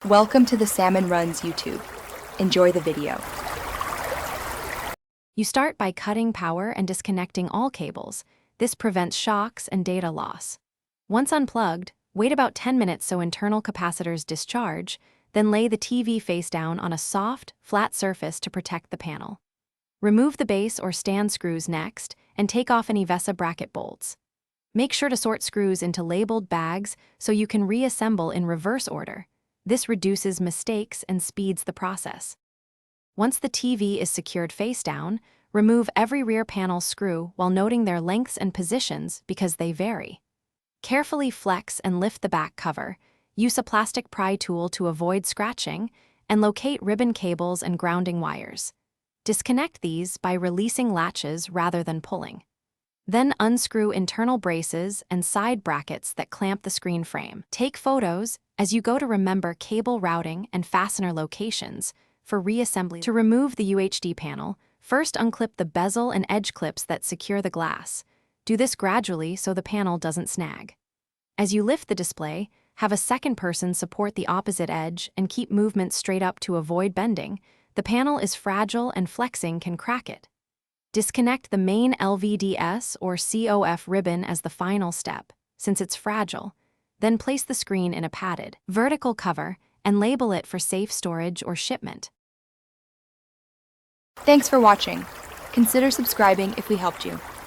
Welcome to the Salmon Runs YouTube. Enjoy the video. You start by cutting power and disconnecting all cables. This prevents shocks and data loss. Once unplugged, wait about 10 minutes so internal capacitors discharge, then lay the TV face down on a soft, flat surface to protect the panel. Remove the base or stand screws next, and take off any VESA bracket bolts. Make sure to sort screws into labeled bags so you can reassemble in reverse order. This reduces mistakes and speeds the process. Once the TV is secured face down, remove every rear panel screw while noting their lengths and positions because they vary. Carefully flex and lift the back cover, use a plastic pry tool to avoid scratching, and locate ribbon cables and grounding wires. Disconnect these by releasing latches rather than pulling. Then unscrew internal braces and side brackets that clamp the screen frame. Take photos as you go to remember cable routing and fastener locations for reassembly. To remove the UHD panel, first unclip the bezel and edge clips that secure the glass. Do this gradually so the panel doesn't snag. As you lift the display, have a second person support the opposite edge and keep movement straight up to avoid bending. The panel is fragile and flexing can crack it. Disconnect the main LVDS or COF ribbon as the final step, since it's fragile. Then place the screen in a padded, vertical cover and label it for safe storage or shipment. Thanks for watching. Consider subscribing if we helped you.